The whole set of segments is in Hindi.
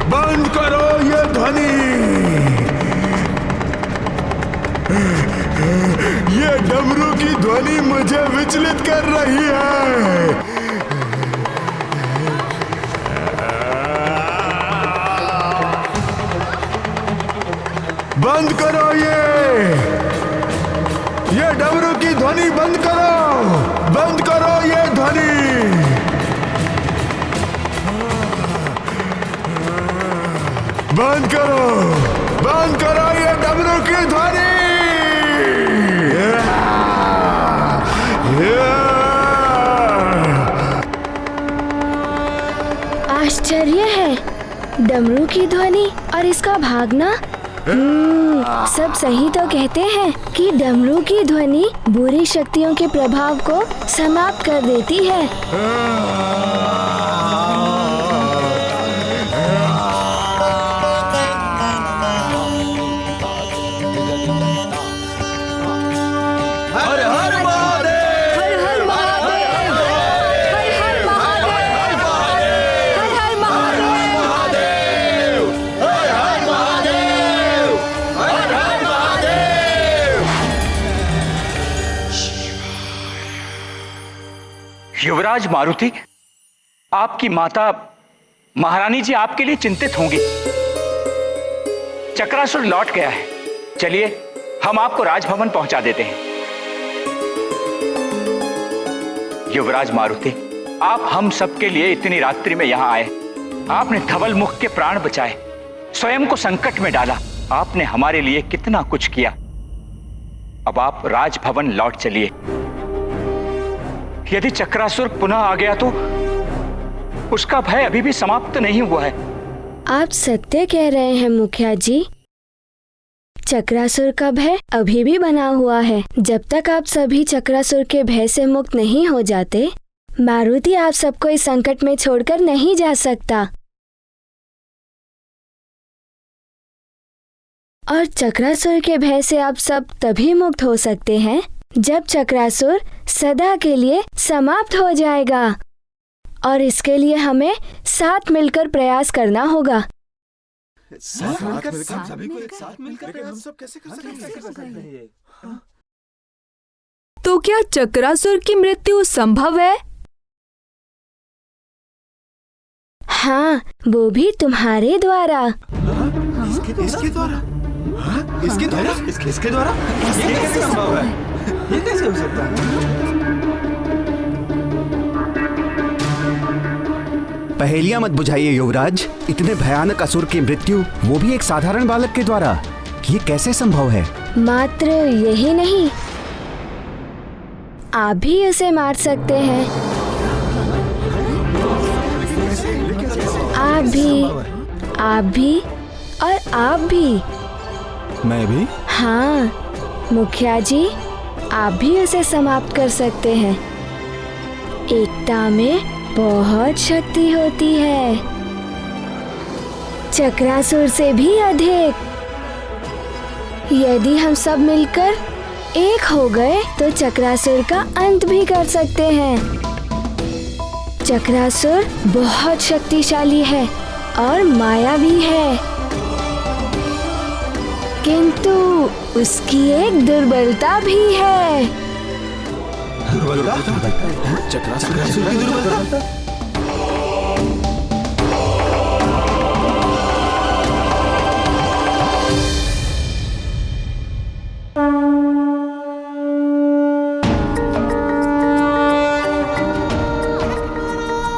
बंद करो ये ध्वनि। ये डमरू की ध्वनि मुझे विचलित कर रही है। बंद करो ये डमरू की ध्वनि बंद करो। बंद करो ये ध्वनि। बंद करो ये डमरू की ध्वनि। आश्चर्य है, डमरू की ध्वनि और इसका भागना। सब सही तो कहते हैं कि डमरू की ध्वनि बुरी शक्तियों के प्रभाव को समाप्त कर देती है। युवराज मारुति, आपकी माता महारानी जी आपके लिए चिंतित होंगी। चक्रासुर लौट गया है। चलिए हम आपको राजभवन पहुंचा देते हैं। युवराज मारुति, आप हम सबके लिए इतनी रात्रि में यहां आए। आपने धवल मुख के प्राण बचाए, स्वयं को संकट में डाला। आपने हमारे लिए कितना कुछ किया। अब आप राजभवन लौट चलिए। यदि चक्रासुर पुनः आ गया तो उसका भय अभी भी समाप्त नहीं हुआ है। आप सत्य कह रहे हैं मुखिया जी। चक्रासुर का भय अभी भी बना हुआ है। जब तक आप सभी चक्रासुर के भय से मुक्त नहीं हो जाते, मारुति आप सबको इस संकट में छोड़कर नहीं जा सकता। और चक्रासुर के भय से आप सब तभी मुक्त हो सकते हैं जब चक्रासुर सदा के लिए समाप्त हो जाएगा। और इसके लिए हमें साथ मिलकर प्रयास करना होगा। साथ मिलकर हम सब कैसे कर सकते हैं? तो क्या चक्रासुर की मृत्यु संभव है? हाँ, वो भी तुम्हारे द्वारा। इसके द्वारा? इसके द्वारा? ये कैसे संभव है? ये कैसे हो सकता है? पहेलियां मत बुझाइए युवराज। इतने भयानक असुर की मृत्यु, वो भी एक साधारण बालक के द्वारा, ये कैसे संभव है? मात्र यही नहीं, आप भी उसे मार सकते हैं। आप भी और आप भी। मैं भी? हाँ मुखिया जी, आप भी उसे समाप्त कर सकते हैं। एकता में बहुत शक्ति होती है, चक्रासुर से भी अधिक। यदि हम सब मिलकर एक हो गए तो चक्रासुर का अंत भी कर सकते हैं। चक्रासुर बहुत शक्तिशाली है और मायावी है, किंतु उसकी एक दुर्बलता भी है। चक्रासुर की दुर्बलता?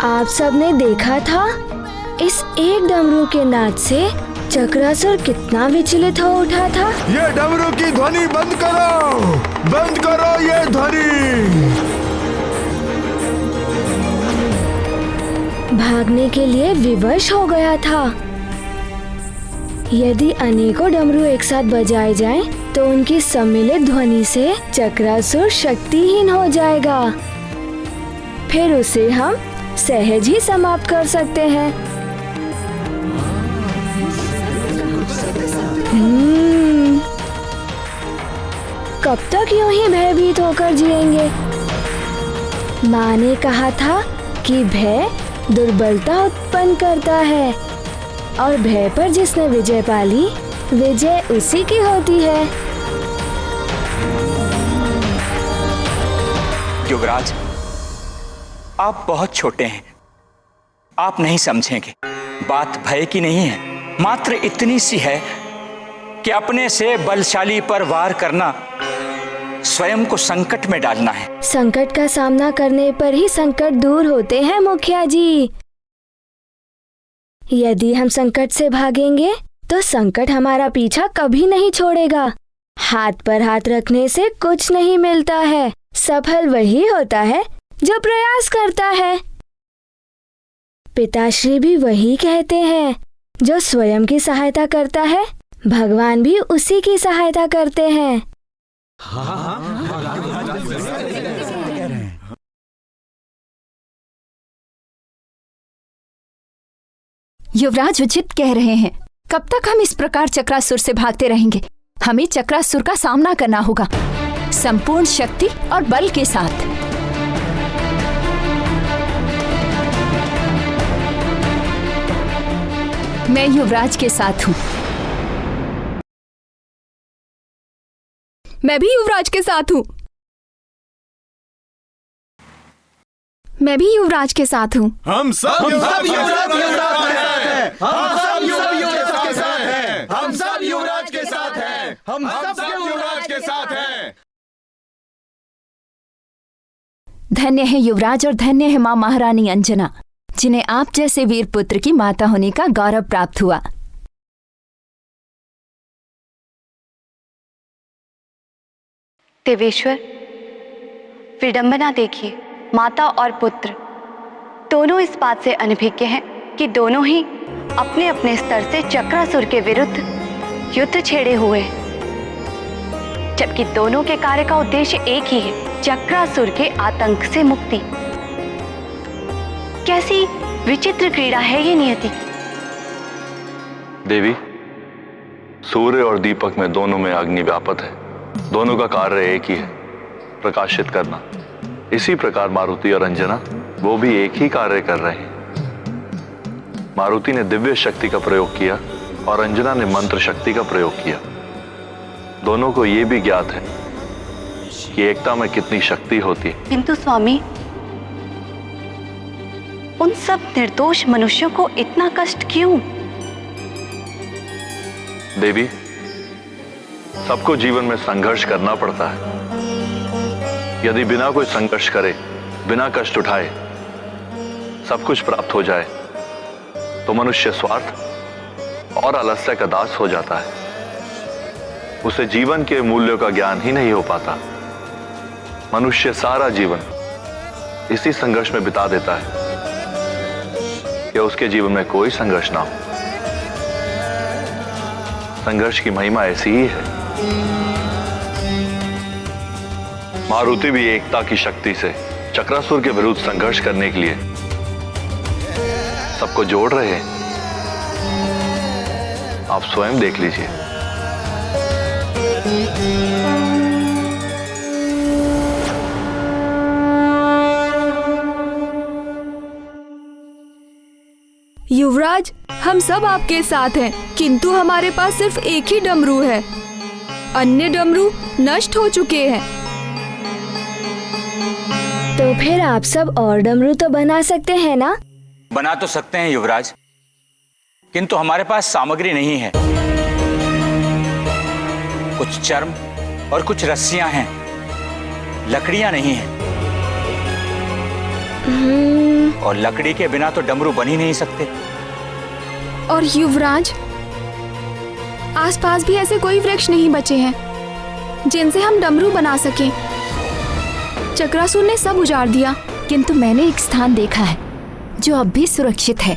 आप सबने देखा था, इस एक डमरू के नाद से चक्रासुर कितना विचलित हो उठा था। ये डमरू की ध्वनि बंद करो! बंद करो ये ध्वनि! भागने के लिए विवश हो गया था। यदि अनेकों डमरू एक साथ बजाए जाएं, तो उनकी सम्मिलित ध्वनि से चक्रासुर शक्तिहीन हो जाएगा। फिर उसे हम सहज ही समाप्त कर सकते हैं। कब तक यूं ही भयभीत होकर जिएंगे? माँ ने कहा था कि भय दुर्बलता उत्पन्न करता है और भय पर जिसने विजय पाली, विजय उसी की होती है। युवराज, आप बहुत छोटे हैं, आप नहीं समझेंगे। बात भय की नहीं है, मात्र इतनी सी है कि अपने से बलशाली पर वार करना स्वयं को संकट में डालना है। संकट का सामना करने पर ही संकट दूर होते हैं मुखिया जी। यदि हम संकट से भागेंगे तो संकट हमारा पीछा कभी नहीं छोड़ेगा। हाथ पर हाथ रखने से कुछ नहीं मिलता है। सफल वही होता है जो प्रयास करता है। पिताश्री भी वही कहते हैं, जो स्वयं की सहायता करता है, भगवान भी उसी की सहायता करते हैं। युवराज उचित कह रहे हैं। कब तक हम इस प्रकार चक्रासुर से भागते रहेंगे? हमें चक्रासुर का सामना करना होगा, संपूर्ण शक्ति और बल के साथ। मैं युवराज के साथ हूँ। मैं भी युवराज के साथ हूँ। मैं भी युवराज के साथ हूँ। हम सब युवराज के साथ हैं। हम सब युवराज के साथ हैं। हम सब युवराज के साथ हैं। हम सब युवराज के साथ हैं। धन्य है युवराज और धन्य है माँ महारानी अंजना, जिन्हें आप जैसे वीर पुत्र की माता होने का गौरव प्राप्त हुआ। देवेश्वर, विडंबना देखिए, माता और पुत्र दोनों इस बात से अनभिज्ञ हैं कि दोनों ही अपने अपने स्तर से चक्रासुर के विरुद्ध युद्ध छेड़े हुए हैं, जबकि दोनों के कार्य का उद्देश्य एक ही है, चक्रासुर के आतंक से मुक्ति। कैसी विचित्र क्रीड़ा है ये नियति। देवी, सूर्य और दीपक में दोनों में अग्नि व्यापत है। दोनों का कार्य एक ही है, प्रकाशित करना। इसी प्रकार मारुति और अंजना वो भी एक ही कार्य कर रहे हैं। मारुति ने दिव्य शक्ति का प्रयोग किया और अंजना ने मंत्र शक्ति का प्रयोग किया। दोनों को ये भी ज्ञात है कि एकता में कितनी शक्ति होती है। किंतु स्वामी, उन सब निर्दोष मनुष्यों को इतना कष्ट क्यों? देवी, सबको जीवन में संघर्ष करना पड़ता है। यदि बिना कोई संघर्ष करे, बिना कष्ट उठाए सब कुछ प्राप्त हो जाए, तो मनुष्य स्वार्थ और आलस्य का दास हो जाता है। उसे जीवन के मूल्यों का ज्ञान ही नहीं हो पाता। मनुष्य सारा जीवन इसी संघर्ष में बिता देता है कि उसके जीवन में कोई संघर्ष ना हो। संघर्ष की महिमा ऐसी ही है। मारुति भी एकता की शक्ति से चक्रासुर के विरुद्ध संघर्ष करने के लिए सबको जोड़ रहे हैं। आप स्वयं देख लीजिए। युवराज, हम सब आपके साथ हैं, किंतु हमारे पास सिर्फ एक ही डमरू है। अन्य डमरू नष्ट हो चुके हैं। तो फिर आप सब और डमरू तो बना सकते हैं ना? बना तो सकते हैं युवराज, किंतु हमारे पास सामग्री नहीं है। कुछ चर्म और कुछ रस्सियां हैं, लकड़ियां नहीं हैं। और लकड़ी के बिना तो डमरू बन ही नहीं सकते। और युवराज, आसपास भी ऐसे कोई वृक्ष नहीं बचे हैं जिनसे हम डमरू बना सकें। चक्रासुर ने सब उजाड़ दिया। किंतु मैंने एक स्थान देखा है जो अब भी सुरक्षित है।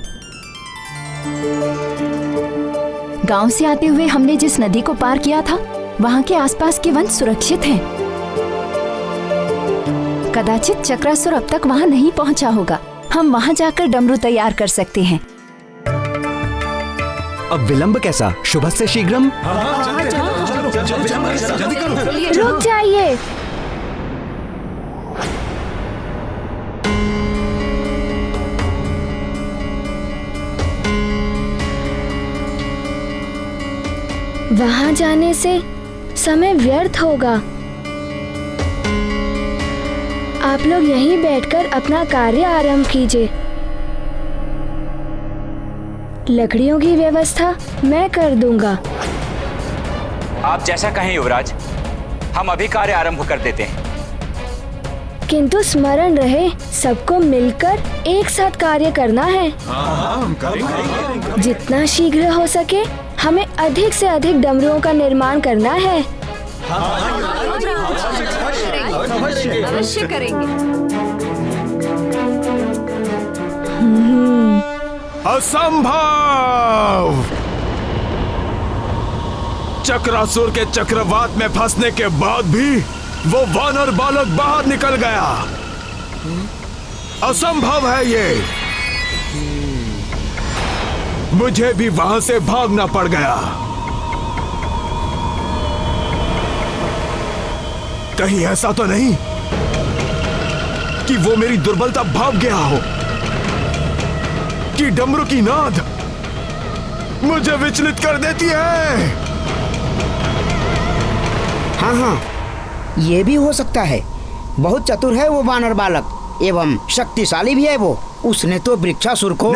गांव से आते हुए हमने जिस नदी को पार किया था, वहां के आसपास के वन सुरक्षित हैं। कदाचित चक्रासुर अब तक वहां नहीं पहुंचा होगा। हम वहां जाकर डमरू तैयार कर सकते हैं। अब विलंब कैसा? शुभ से शीघ्रम। रुक जाइए। वहां जाने से समय व्यर्थ होगा। आप लोग यहीं बैठकर अपना कार्य आरंभ कीजिए। लकड़ियों की व्यवस्था मैं कर दूंगा। आप जैसा कहें युवराज, हम अभी कार्य आरंभ कर देते हैं। किंतु स्मरण रहे, सबको मिलकर एक साथ कार्य करना है। जितना शीघ्र हो सके हमें अधिक से अधिक डमरुओं का निर्माण करना है। अवश्य करेंगे। असंभव! चक्रासुर के चक्रवात में फंसने के बाद भी वो वानर बालक बाहर निकल गया। असंभव है ये। मुझे भी वहां से भागना पड़ गया। कहीं ऐसा तो नहीं कि वो मेरी दुर्बलता भाग गया हो, कि डमरू की नाद मुझे विचलित कर देती है। हाँ हाँ, ये भी हो सकता है। बहुत चतुर है वो वानर बालक एवं शक्तिशाली भी है वो। उसने तो वृक्षासुर को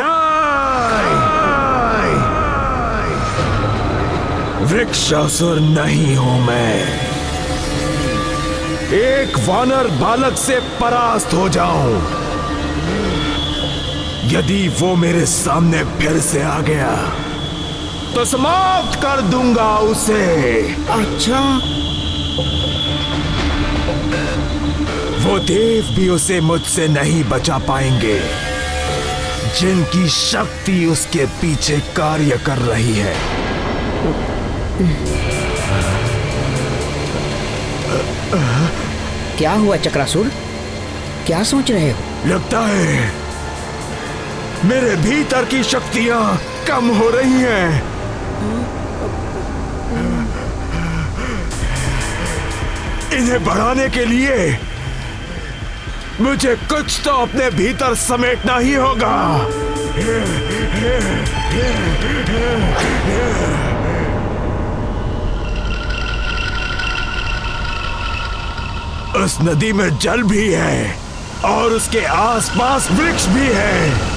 वृक्षासुर नहीं हूं मैं। एक वानर बालक से परास्त हो जाऊं, यदि वो मेरे सामने फिर से आ गया तो समाप्त कर दूंगा उसे। अच्छा, वो देव भी उसे मुझसे नहीं बचा पाएंगे, जिनकी शक्ति उसके पीछे कार्य कर रही है। क्या हुआ चक्रासुर? क्या सोच रहे हो? लगता है मेरे भीतर की शक्तियां कम हो रही हैं। इन्हें बढ़ाने के लिए मुझे कुछ तो अपने भीतर समेटना ही होगा। उस नदी में जल भी है और उसके आसपास वृक्ष भी है।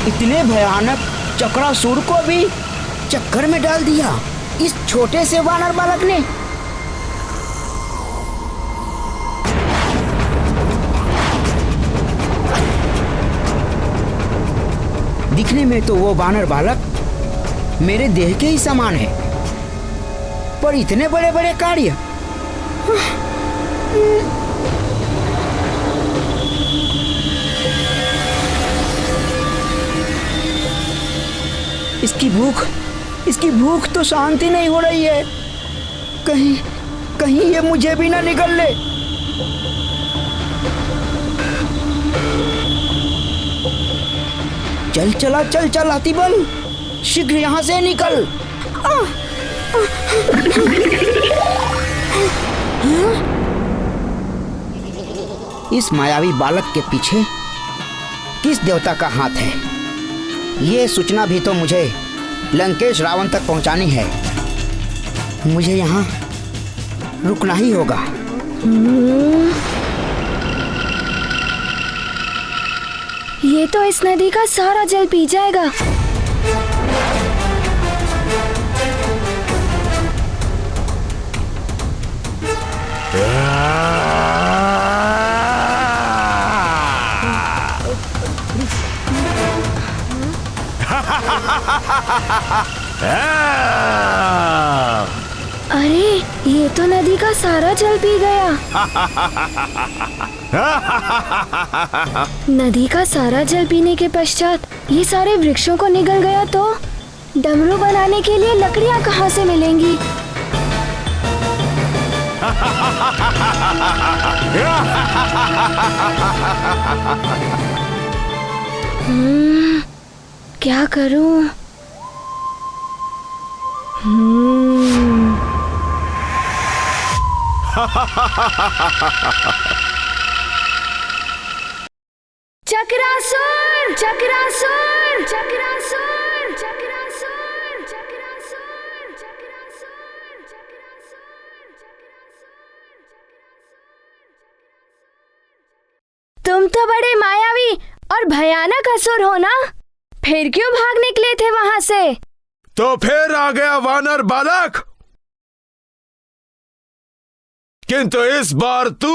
इतने भयानक चक्रासुर को भी चक्कर में डाल दिया इस छोटे से वानर बालक ने। दिखने में तो वो वानर बालक मेरे देह के ही समान है, पर इतने बड़े बड़े कार्य। इसकी भूख तो शांति नहीं हो रही है। कहीं ये मुझे भी ना निगल ले। चल हाथीबल, शीघ्र यहाँ से निकल। इस मायावी बालक के पीछे किस देवता का हाथ है? ये सूचना भी तो मुझे लंकेश रावण तक पहुंचानी है। मुझे यहाँ रुकना ही होगा। ये तो इस नदी का सारा जल पी जाएगा। अरे ये तो नदी का सारा जल पी गया। नदी का सारा जल पीने के पश्चात ये सारे वृक्षों को निगल गया तो डमरू बनाने के लिए लकड़ियाँ कहाँ से मिलेंगी? क्या करूं? चक्रासुर, चक्रासुर, चक्रासुर, चक्रासुर, चक्रासुर, चक्रासुर। तुम तो बड़े मायावी और भयानक असुर हो ना? फिर क्यों भाग निकले थे वहां से? तो फिर आ गया वानर बालक। किंतु इस बार तू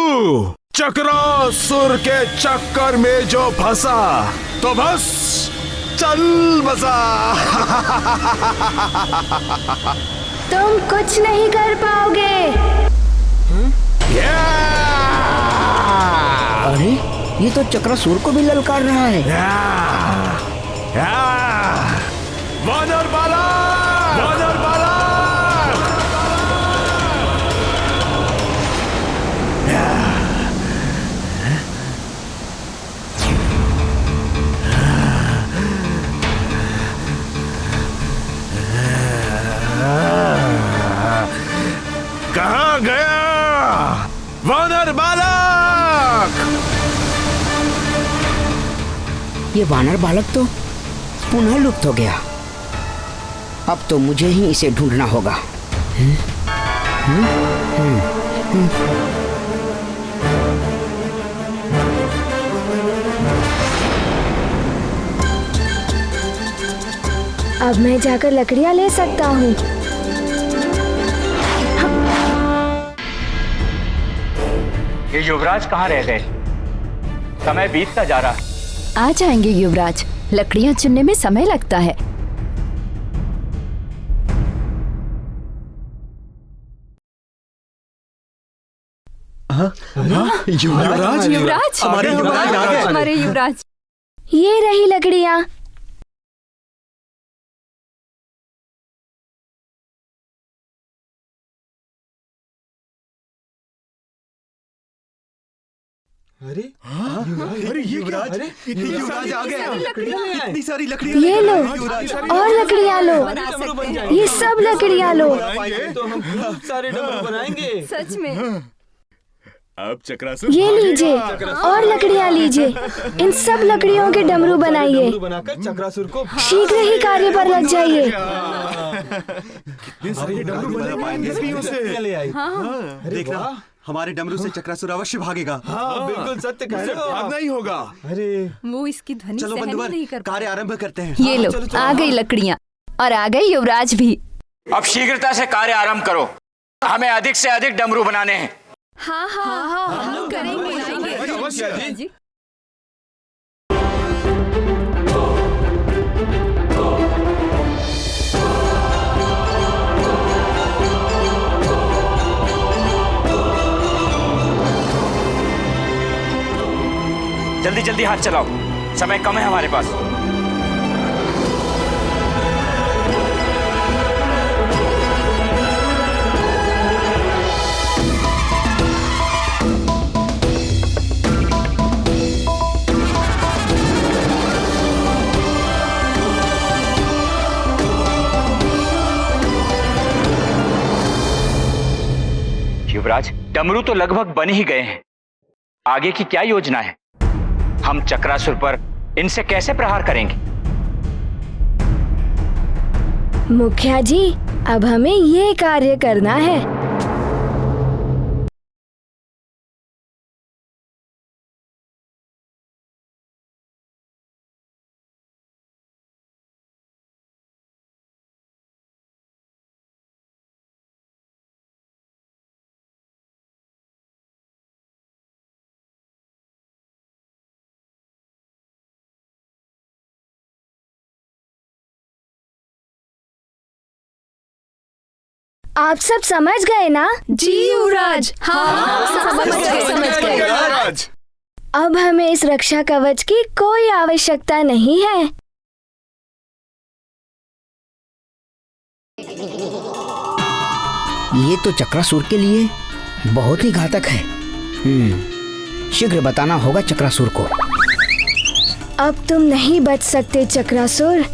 चक्रासुर के चक्कर में जो फंसा तो बस चल बसा। तुम कुछ नहीं कर पाओगे। अरे ये तो चक्रासुर को भी ललकार रहा है। वानर बालक, वानर बालक। कहाँ गया वानर बालक? ये वानर बालक तो पुनः लुप्त हो गया। अब तो मुझे ही इसे ढूंढना होगा। अब मैं जाकर लकड़ियाँ ले सकता हूँ। ये युवराज कहाँ रह गए? समय बीतता जा रहा है। आ जाएंगे युवराज, लकड़ियाँ चुनने में समय लगता है। युवराज, युवराज, हमारे युवराज आ गए। हमारे युवराज। ये रही लकड़ियाँ। अरे युवराज, युवराज आ गए। इतनी सारी लकड़ियाँ। ये लो और लकड़ियाँ लो। ये सब लकड़ियाँ लो। तो हम खूब सारे डमरू बनाएंगे। सच में। अब चक्रासुर ये लीजिए और लकड़ियाँ लीजिए। इन सब लकड़ियों के डमरू बनाइए। बनाकर चक्रासुर को शीघ्र ही कार्य पर लग जाइए। कितने सारे डमरू बना पाएंगे लकड़ियों से। ले आई। देखना, हमारे डमरू से चक्रासुर अवश्य भागेगा। हाँ बिल्कुल सत्य कह रहे हो। भागना ही होगा। अरे वो इसकी ध्वनि चलो सहन बंधुवर, नहीं कर पा कार्य आरंभ करते हैं। ये लो, आ गई लकड़ियाँ और आ गए युवराज भी। अब शीघ्रता से कार्य आरंभ करो। हमें अधिक से अधिक डमरू बनाने हैं। हाँ हाँ हाँ, हम लोग करेंगे। अवश्य जी। जल्दी जल्दी हाथ चलाओ, समय कम है हमारे पास। युवराज, डमरू तो लगभग बन ही गए हैं। आगे की क्या योजना है? हम चक्रासुर पर इनसे कैसे प्रहार करेंगे? मुखिया जी, अब हमें ये कार्य करना है। आप सब समझ गए ना? जी युवराज, हाँ समझ गए। युवराज, अब हमें इस रक्षा कवच की कोई आवश्यकता नहीं है। ये तो चक्रासुर के लिए बहुत ही घातक है। शीघ्र बताना होगा चक्रासुर को। अब तुम नहीं बच सकते चक्रासुर।